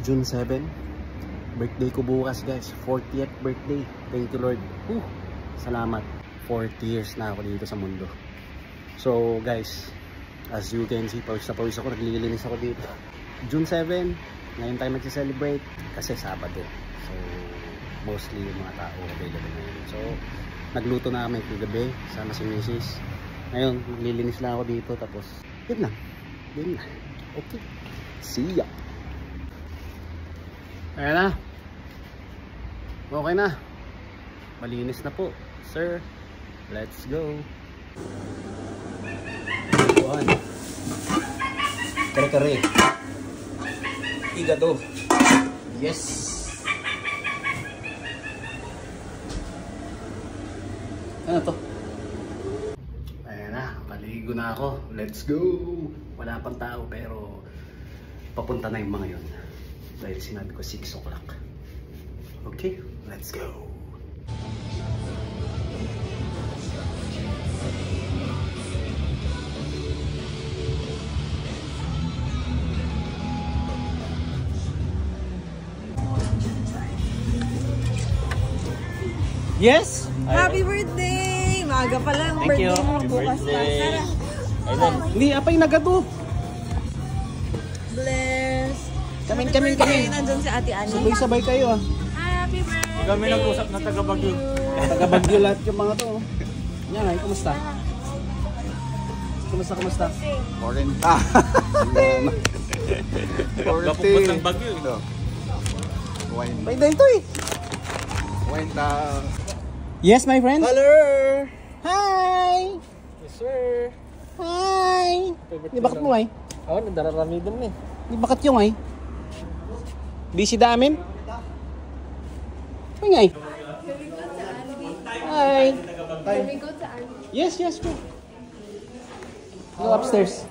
June 7. Birthday ko bukas guys. 40th birthday. Thank you Lord. Salamat. 40 years na ako dito sa mundo. So guys, as you can see, pawis na pawis ako. Naglilinis ako dito. June 7. Ngayon tayo mag-celebrate. Kasi Sabado. So mostly yung mga tao available ngayon. So nagluto na kami kagabi. Sama si Mrs. Ngayon, maglilinis lang ako dito. Tapos, yun lang. Yun na. Okay. See ya. Ayan na. Okay na. Malinis na po. Sir, let's go. Buwan. Kare-kare. Igado. Yes. Ano to? Ayan na. Maligo na ako. Let's go. Wala pang tao pero papunta na yung mga yun. Dahil sinabi ko 6 o'clock. Okay, let's go. Yes! Happy birthday! Maaga pa lang. Thank Birthday you. mo bukas pa. Hindi, apay nagado. Bless. Kami. Nandun si Ate Ani. Sabay-sabay kayo ah. Happy birthday! Kami nag-usap na taga-Bagyo. Taga-Bagyo lahat yung mga to. Yan ay, kumusta? Kumusta? 40. Gapok ng Bagyo eh. Wine. May dito eh. Wine Yes, my friend. Hello! Hi! Yes, sir. Hi! Di bakit mo ay? Oo, nadararami din eh. Di bakit yung ay? Busy damin? Ay ngay. Hi! Can we go to Ani? Yes, go. Go upstairs.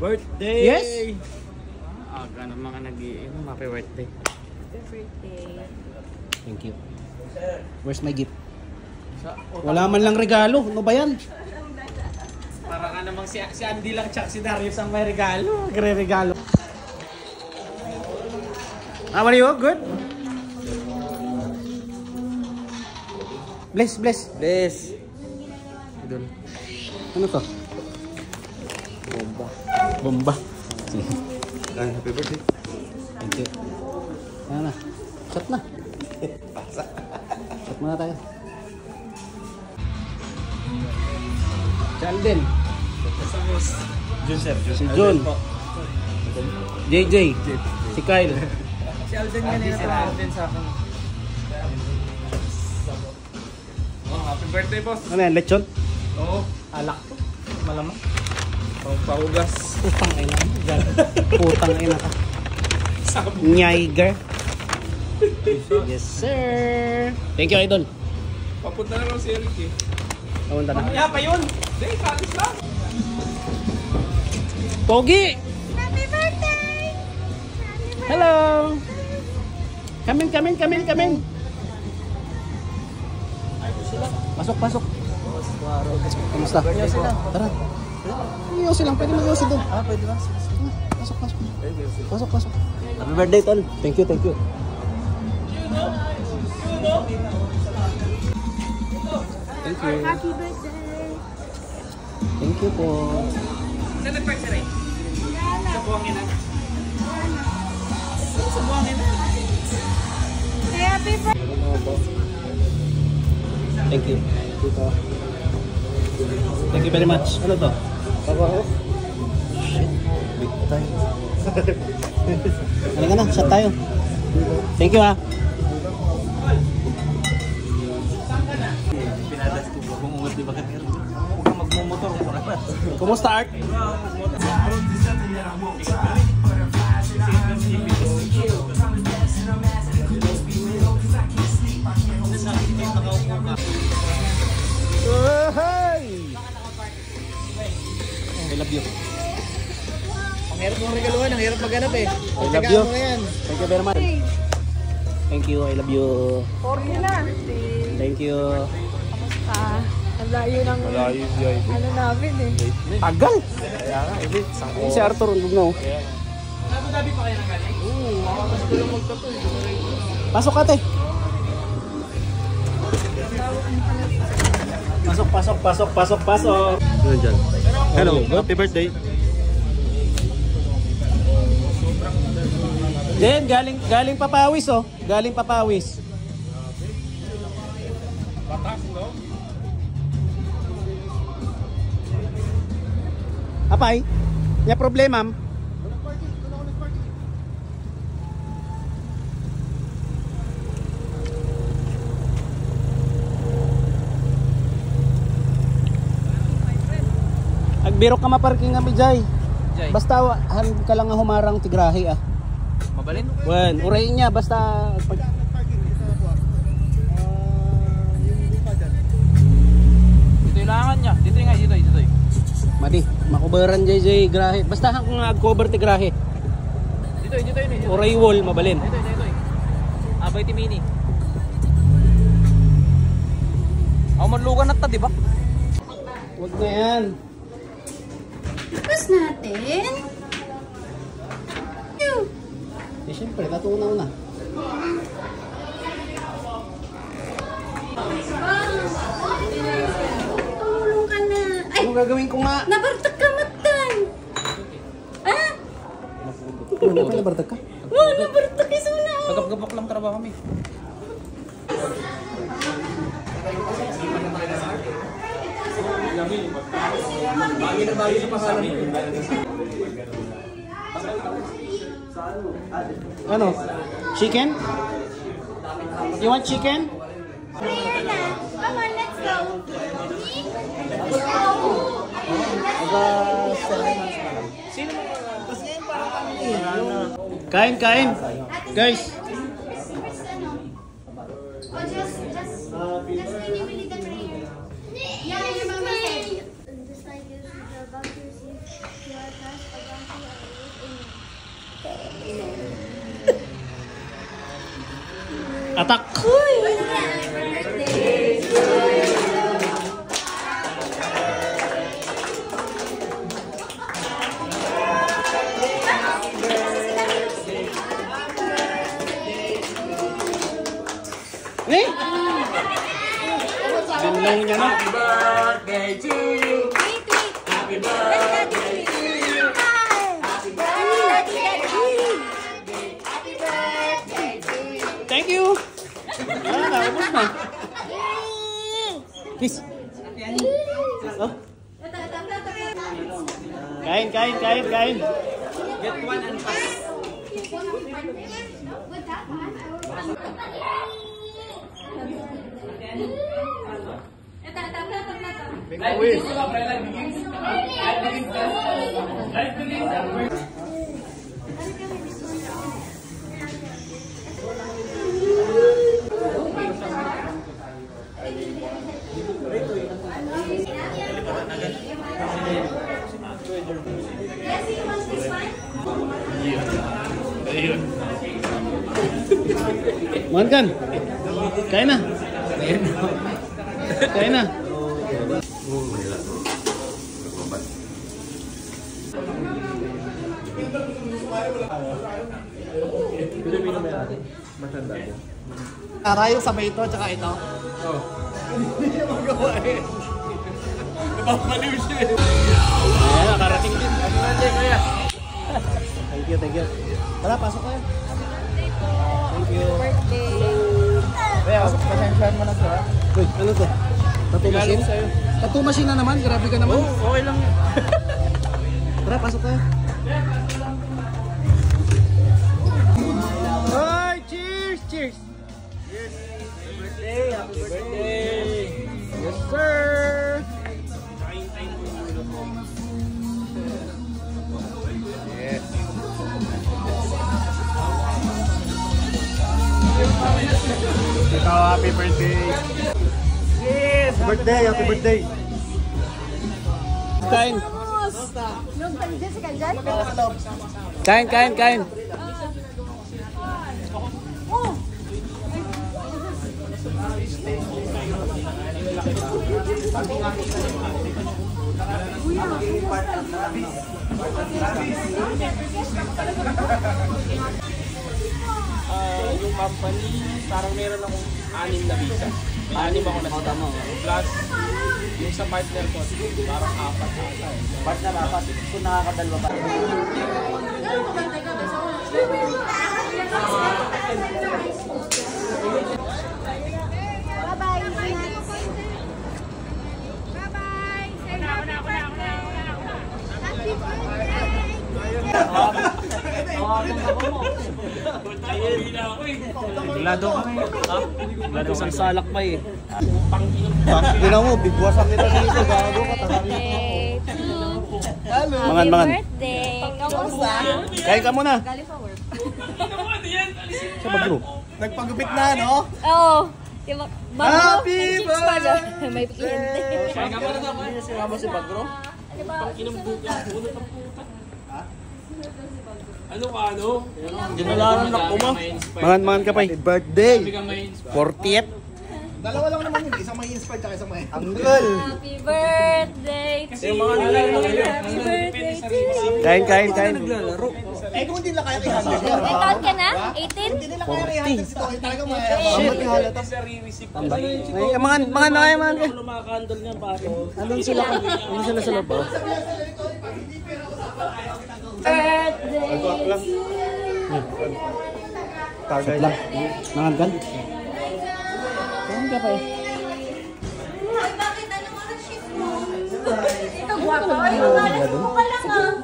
Birthday! Yes? Aga na mga nag-iinom. Happy birthday. Happy birthday. Thank you. Where's my gift? Wala man lang regalo. Ano ba yan? Para ka namang si Andy lang tsaka si Darius ang may regalo. Gre-regalo. How are you? Good? Bless. Bless. Idol. Ano to? Bomba. Ay, happy birthday. Thank you. Ayan na. Shot na. Shot muna tayo. Si Alden. Jun, sir. Si Jun. JJ. Si Kyle. Si Alden yan eh. Si Alden sa akin. Oh, happy birthday, boss. Ano yan? Lechon? Oo. Alak to. Malamang. Pahugas. Putang ina. Putang ina ka. Nyaiger. Yes, sir. Thank you, Idol. Papunta na lang si Eric eh. Papunta na. Kaya pa yun. Hindi, kalis lang. Pogi! Happy birthday! Hello! Come in. Pasok. Kamusta? Tara. Yosi lang, pwede mag-yosi doon. Pwede ba? Pasok. Happy birthday, Tol. Thank you. Happy birthday! Thank you po. Saan nag-park si Ray? Sa buhangin na. Sa buhangin na. Happy birthday! Thank you. Thank you very much. Ano to? Pabaho? Shit. Big time. Halika na, shot tayo. Thank you ha. Pinadas ko ba kung ulit di ba kanil? Huwag kang magmumotor. Kumusta, Art? Hey! I love you. Ang hirap ng regaluhan, ang hirap maghanap eh. I love you. Thank you very much. Thank you, I love you. Porgy na. Thank you. Kamusta? layo ng Malayo yung VIP. ano namin eh. Tagal! Kaya nga, elite. Si Arthur, huwag na. Abu Dhabi pa kayo nang galing? Oo, makakas ko lang magtatoy. Pasok ka, te. Pasok. Ano dyan? Hello, happy birthday. Then, galing papawis, oh. Galing papawis. Batas, no? Apay, niya problema. Agbiro ka maparking kami, Jay. Basta ka lang nga humarang tigrahe, ah. Mabalin? Wen, urayin niya, basta... Dito yung langan niya. Dito nga, dito. Madi, makubaran Jay grahe. Basta kung cover ti grahe. Dito yun. Uray wall, mabalin. Dito. Abay ti mini. Ako manlugan na ta, di ba? Huwag na yan. Tapos natin. Eh, syempre, natunaw na. Tumulong ka na. Ay, Anong gagawin ko nga? nabartak ka matan. Ah? Ano pa nabartag ka? Wow, nabartak ka suna. Pagkapagapok lang trabaho kami. Ano? Chicken? You want chicken? Ready na. Come on, let's go. Kain. Guys. Oh, just really, really the prayer. Yeah, your mama said. And just like this, you're about to receive your task about to Atak. Eh? Gandang niya na. Wait. Happy birthday to you. Happy birthday to you. Thank you. Naubos na. Please. Oh. Kain. Get one and pass. Mankan. Kain na. Kain na. Arayo sa ito, tsaka ito. Oo. Hindi niya magawa eh. Napapaliw siya eh. Ayan, nakarating din. Kaya. Thank you. Tara, pasok kayo. Thank you. Kaya, pasensyahan mo na ito ha. Uy, ano to? Tattoo machine? Tattoo machine na naman, grabe ka naman. Okay lang. Tara, pasok tayo. Hoy, cheers! Cheers! Happy birthday! Yes, sir! Yes. Ikaw, happy birthday! Yes! Happy birthday! Kain! Kain! Yung company, parang meron akong 6 na visa. May 6 ako na sila. Plus, yung sa partner ko, parang 4 ata. Partner 4. Kung nakakadalwa ba? Lado kami. Lado Isang salak pa eh. Ginaw mo, bigwasan kita dito. Gago ka. Mangan, mangan. Birthday! Kamusta? Kain ka muna. Sa bagro. Nagpagupit na, no? Oo. Diba? Happy birthday! May kliyente. Kaya ka pa na naman. Sinama si Bagro? Ano ka, ano? Ginalaran na ko mo. Mangan, mangan ka pa. Birthday. 40th. Dalawa lang naman yun. Isang may inspired tsaka isang may... Uncle. Happy birthday to you! Happy birthday to you! Kain, kain, kain. Eh kung hindi nila kaya i-handle niya. May taon ka na? 18? Hindi nila kaya i-handle si Toy. Talaga may... Ay, mangan, mangan na kayo, mangan kayo. Lumakandol niya, pare. Andun sila sa loob. Birthday to you! Target lang. Mangan ka. Kain ka pa eh. Ay, bakit? Anong oras shift mo? Ito, guwapo. Ay, magalas mo ka lang ah.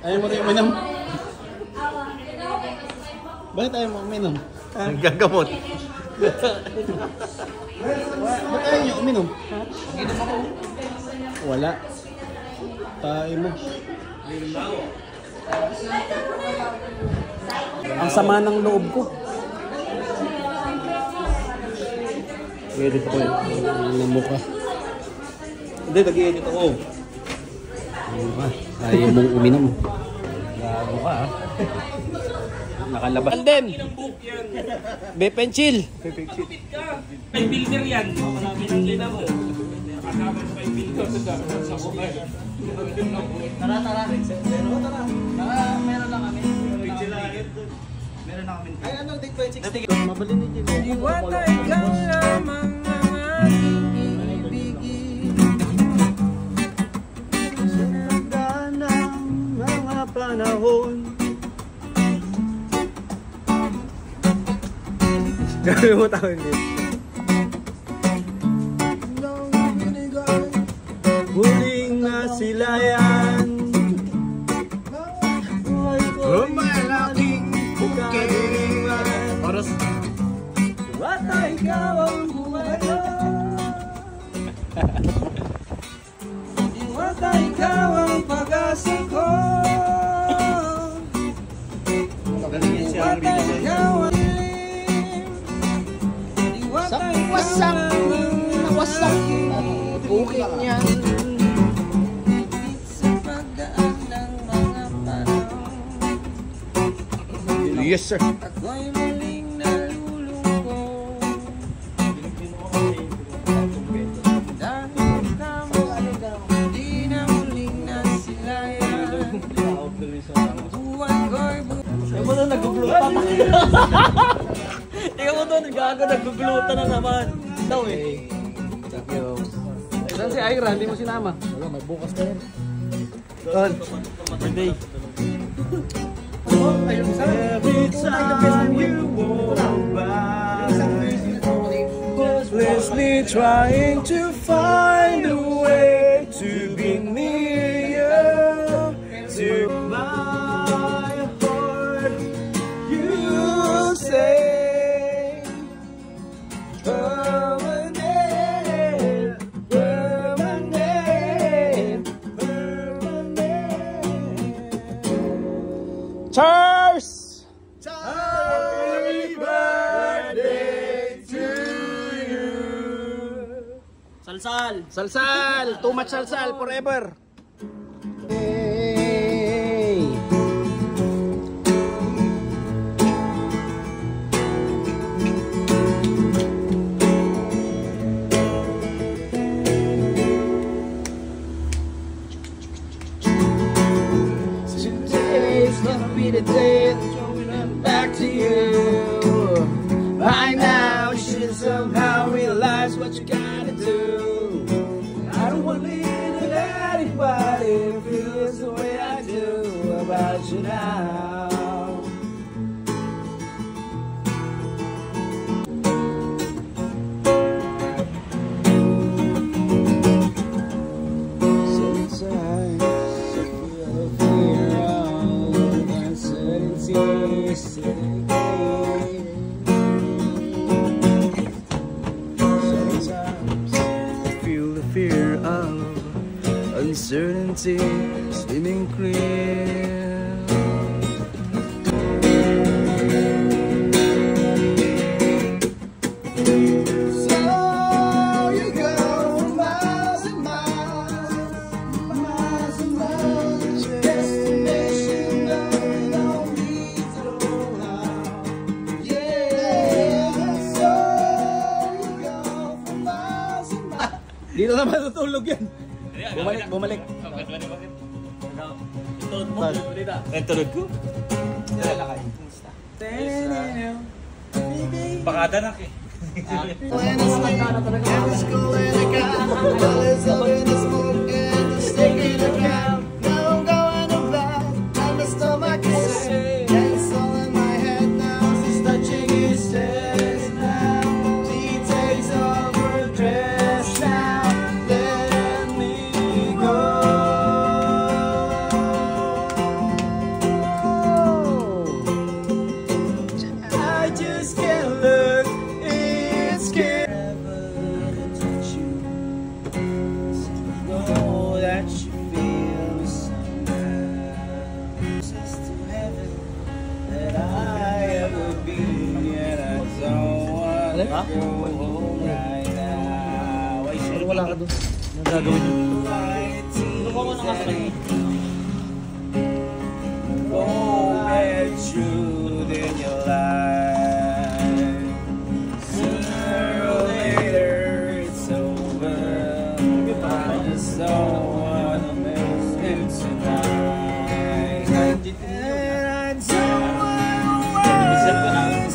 Ayaw mo tayo uminom. Bakit ayaw mo uminom? Gagamot. Ba't ayaw niyo uminom? Wala. Tayo mo. Ang sama ng loob ko. Edit ako yun. Ang mukha. Hindi, nag-edit ako. Ayaw mong uminom. Gago ka ha. Nakalabas. Alden! Bepen chill. May builder yan. Pinangin mo. Nakasama mo kay builder sa buhay. Tara, tara. Meron na kami. Meron na kami. Ay, ano, date 26? Mabalin ni Jim. Iwata ikaw lamang ang aking ibigin. Sa hagdan ng mga panahon. Gawin mo tawin din. Huling nasilayan. Malaking bukid. Oras. Bata ikaw ang buhay ko. Bata ikaw ang pag-asa ko. Bata ikaw ang wasak, nawasak bukid niya. Sa pagdaan ng mga panahon, Yes sir. ako'y muling nalulungkot. Dahil ikaw, di na muling nasilayan. Ang buwan ko'y Tingnan mo doon, nag-guglutan. Tingnan mo doon, nag-guglutan na naman. Daw eh. Saan si Ira? Hindi mo sinama. Wala, may bukas ka yan. Ton. Birthday. Every time you walk by, hopelessly trying to find a way to be near you, to my heart. You say permanent, permanent, permanent. Cheers! Happy birthday to you! Salsal. Salsal! Too much salsal forever! Hey! to you. By now you should somehow realize what you gotta do. I don't want to leave anybody who feels the way I do about you now. Uncertainty, swimming clear. So you go miles and miles, miles and miles. Your destination, no need to know how. Yeah, so you go for miles and miles. Dito na matutulog yan. Bumalik. Bakit? Itulog mo, itulog ko? Nilalakay. Pakadanak eh. Wala ka doon. Anong gagawin niyo? Luko ko na nga sa kanya. Truth in your life. Sooner or later it's over. I just don't wanna miss it tonight. And I don't wanna miss it tonight.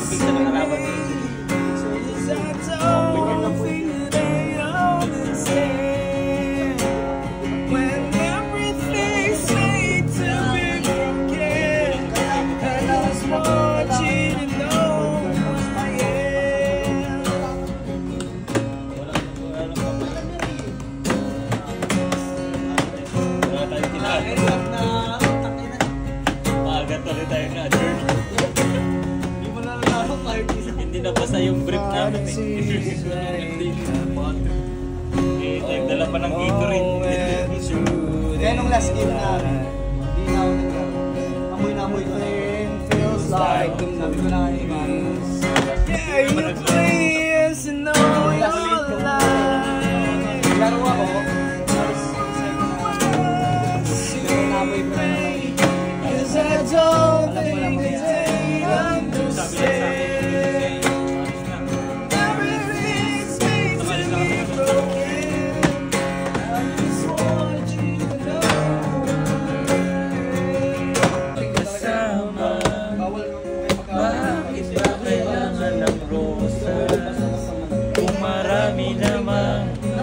Hindi na basta yung brief namin eh. Nagdala pa ng Gatorade. Kaya nung last game namin, hindi na ako nagkaroon. Amoy na amoy ko na yun. Feels like sabi ko na yeah, you please know your life. Laro ako. Amoy ko na yun. Cause I don't think they understand.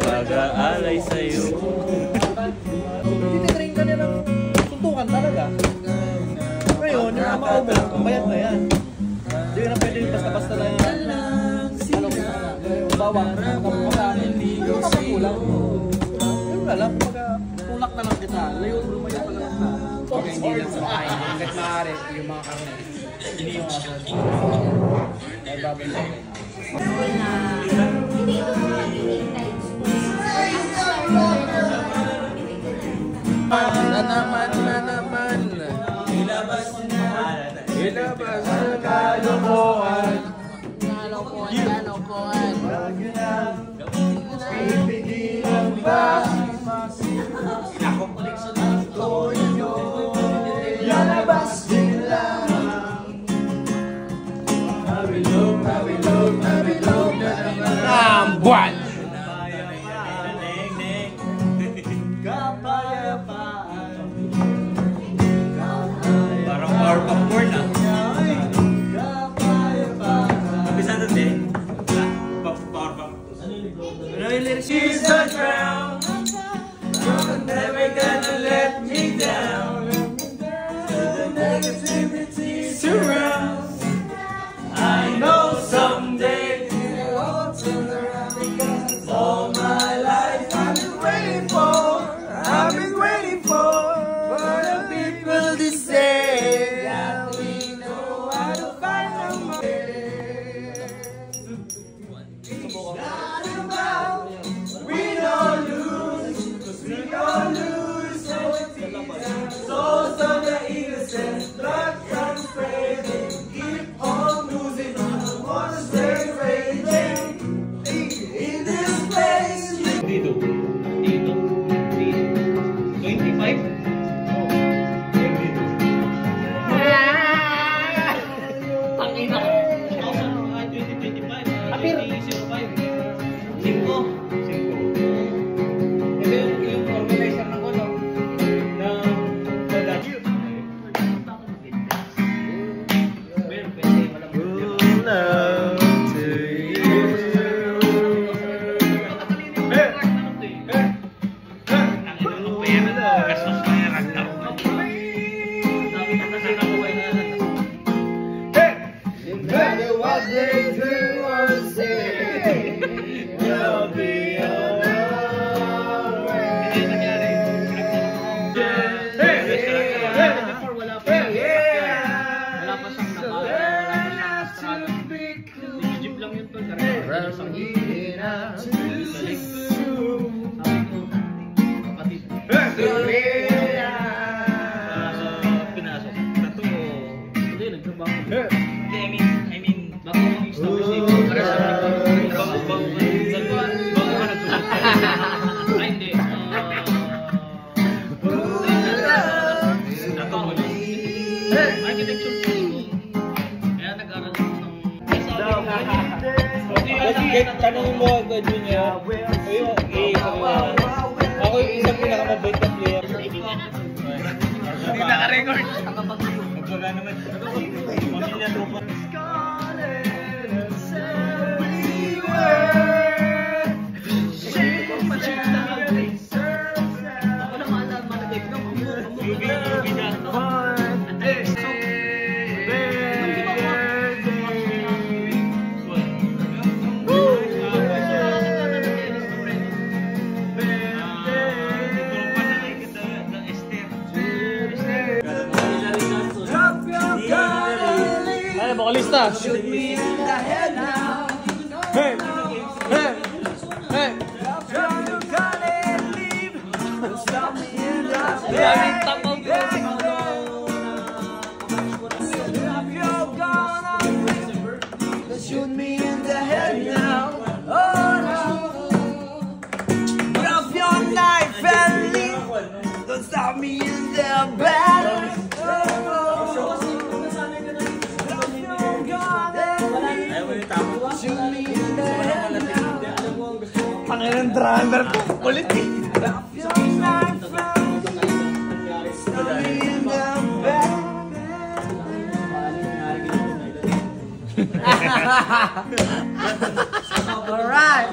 Pag-aalay sa'yo. Tinitrain ka nilang suntukan talaga. Ngayon, yung mga maubos, kumayat na yan. Hindi na pwede yung basta-basta na yan. Ano ko na, bawang, kapag-kulang. Yun na lang, pag-tulak na lang kita. Layo, lumayo pa lang na. Okay, hindi lang sa makain. Hanggat maaari, yung mga karne. Iniiwas siya. Dahil babay lang. Hindi ito mga na naman ilabas ang kalokohan wag na ipigilan pa ito inyo lalabas din lang mabilog na naman buwan. Parang power popcorn ah. Tanungin mo ako, Junior. Ako yung isang pinakamabait na player. Hindi naka-record. Magbaga naman. Pamilya tropa. Vocalista. Hey, hey, hey. Shoot me in the head now. Oh no. Drop your knife and leave. Don't stop me in the battle. Pangalan drummer ko, kulit eh. Alright.